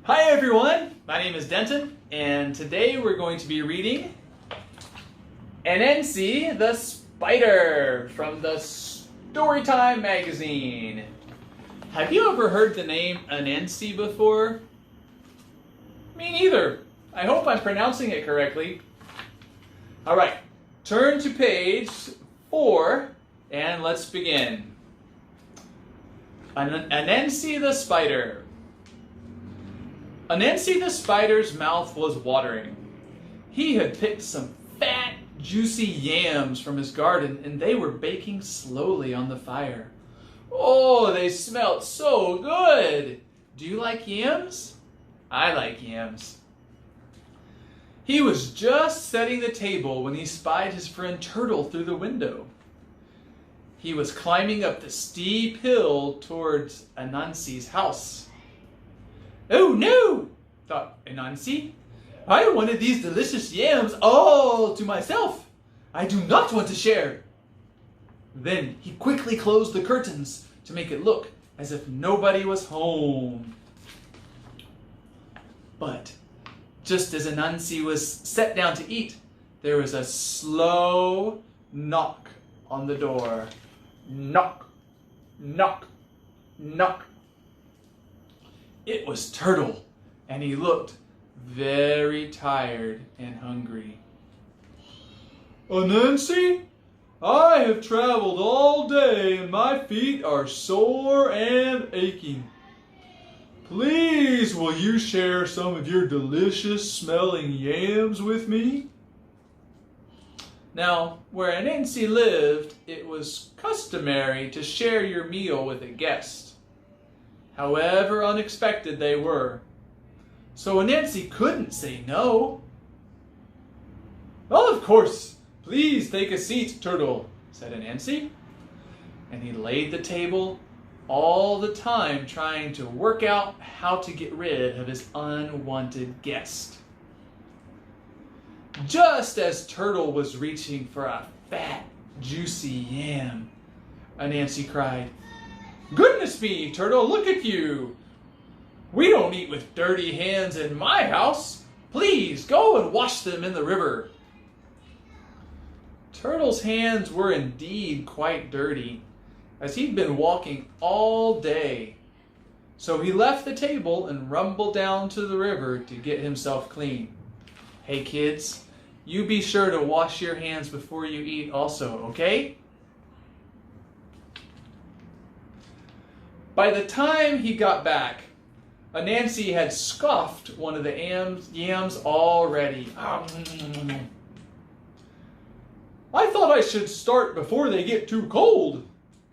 Hi everyone, my name is Denton, and today we're going to be reading Anansi the Spider from the Storytime magazine. Have you ever heard the name Anansi before? Me neither. I hope I'm pronouncing it correctly. Alright, turn to page 4 and let's begin. Anansi the Spider. Anansi the Spider's mouth was watering. He had picked some fat, juicy yams from his garden, and they were baking slowly on the fire. Oh, they smelled so good! Do you like yams? I like yams. He was just setting the table when he spied his friend Turtle through the window. He was climbing up the steep hill towards Anansi's house. "Oh no," thought Anansi. "I wanted these delicious yams all to myself. I do not want to share." Then he quickly closed the curtains to make it look as if nobody was home. But just as Anansi was set down to eat, there was a slow knock on the door. Knock, knock, knock. It was Turtle, and he looked very tired and hungry. "Anansi, I have traveled all day and my feet are sore and aching. Please, will you share some of your delicious smelling yams with me?" Now, where Anansi lived, it was customary to share your meal with a guest, however unexpected they were. So Anansi couldn't say no. "Well, of course. Please take a seat, Turtle," said Anansi. And he laid the table, all the time trying to work out how to get rid of his unwanted guest. Just as Turtle was reaching for a fat, juicy yam, Anansi cried, "Goodness me, Turtle, look at you! We don't eat with dirty hands in my house. Please go and wash them in the river." Turtle's hands were indeed quite dirty, as he'd been walking all day. So he left the table and rumbled down to the river to get himself clean. Hey kids, you be sure to wash your hands before you eat also, okay? By the time he got back, Anansi had scoffed one of the yams already. "I thought I should start before they get too cold,"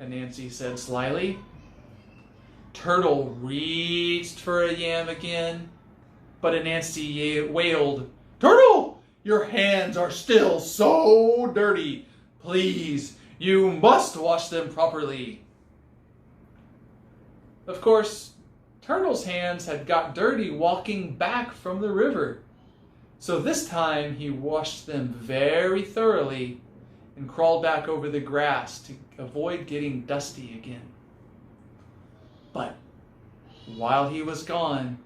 Anansi said slyly. Turtle reached for a yam again, but Anansi wailed, "Turtle, your hands are still so dirty. Please, you must wash them properly." Of course, Turtle's hands had got dirty walking back from the river, so this time he washed them very thoroughly and crawled back over the grass to avoid getting dusty again. But while he was gone,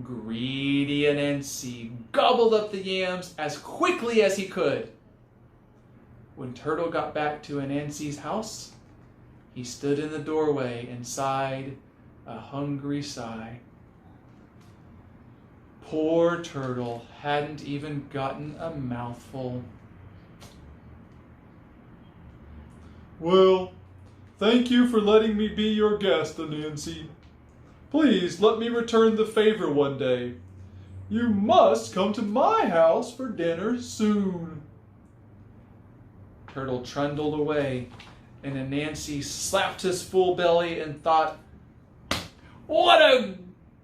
greedy Anansi gobbled up the yams as quickly as he could. When Turtle got back to Anansi's house, he stood in the doorway and sighed a hungry sigh. Poor Turtle hadn't even gotten a mouthful. "Well, thank you for letting me be your guest, Anansi. Please let me return the favor one day. You must come to my house for dinner soon." Turtle trundled away, and Anansi slapped his full belly and thought, "What a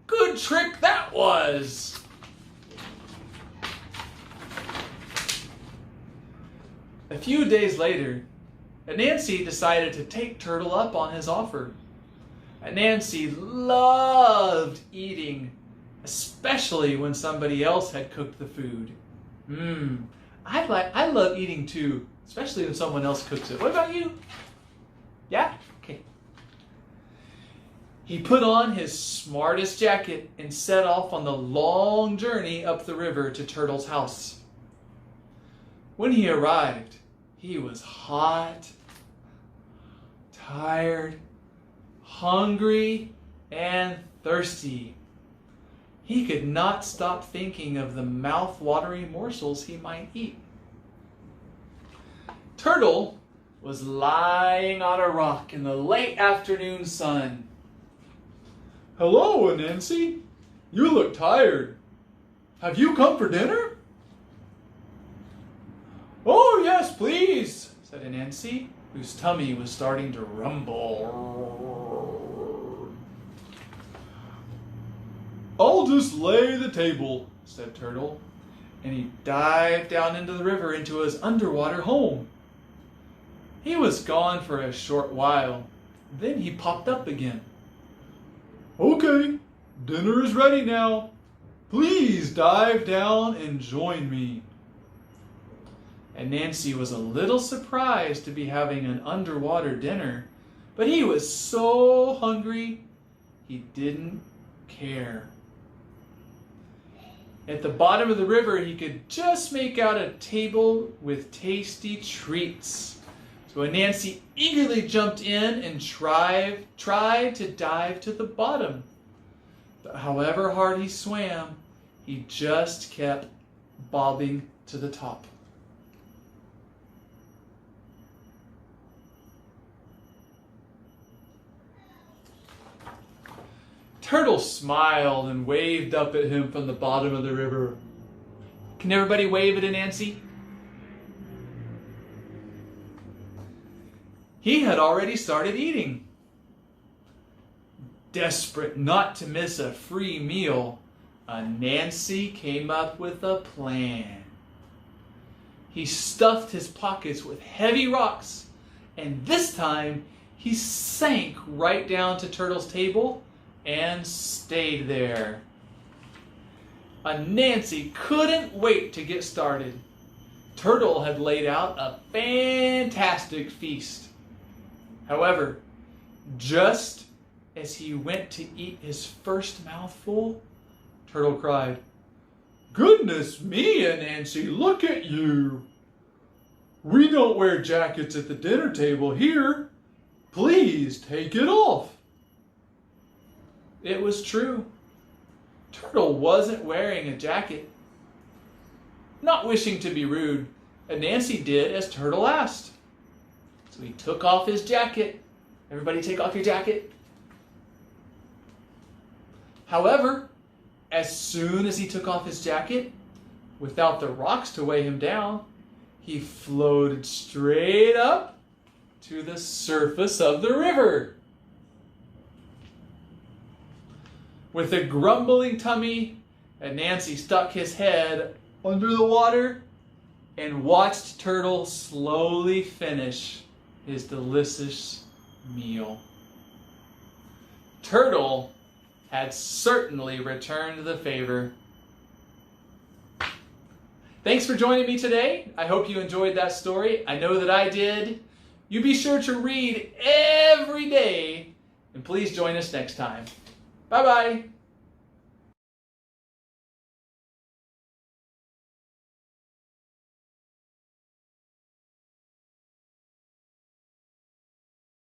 good trick that was!" A few days later, Anansi decided to take Turtle up on his offer. Anansi loved eating, especially when somebody else had cooked the food. I love eating too, especially when someone else cooks it. What about you? Yeah? Okay. He put on his smartest jacket and set off on the long journey up the river to Turtle's house. When he arrived, he was hot, tired, hungry, and thirsty. He could not stop thinking of the mouth-watering morsels he might eat. Turtle was lying on a rock in the late afternoon sun. "Hello, Anansi. You look tired. Have you come for dinner?" "Oh, yes, please," said Anansi, whose tummy was starting to rumble. "I'll just lay the table," said Turtle, and he dived down into the river into his underwater home. He was gone for a short while. Then he popped up again. "Okay, dinner is ready now. Please dive down and join me." Anansi was a little surprised to be having an underwater dinner, but he was so hungry he didn't care. At the bottom of the river, he could just make out a table with tasty treats. So Anansi eagerly jumped in and tried to dive to the bottom. But however hard he swam, he just kept bobbing to the top. Turtle smiled and waved up at him from the bottom of the river. Can everybody wave at Anansi? He had already started eating. Desperate not to miss a free meal, Anansi came up with a plan. He stuffed his pockets with heavy rocks, and this time he sank right down to Turtle's table and stayed there. Anansi couldn't wait to get started. Turtle had laid out a fantastic feast. However, just as he went to eat his first mouthful, Turtle cried, "Goodness me, Anansi, look at you! We don't wear jackets at the dinner table here. Please take it off." It was true. Turtle wasn't wearing a jacket. Not wishing to be rude, Anansi did as Turtle asked. So he took off his jacket. Everybody take off your jacket. However, as soon as he took off his jacket, without the rocks to weigh him down, he floated straight up to the surface of the river. With a grumbling tummy, Anansi stuck his head under the water and watched Turtle slowly finish his delicious meal. Turtle had certainly returned the favor. Thanks for joining me today. I hope you enjoyed that story. I know that I did. You be sure to read every day, and please join us next time. Bye-bye.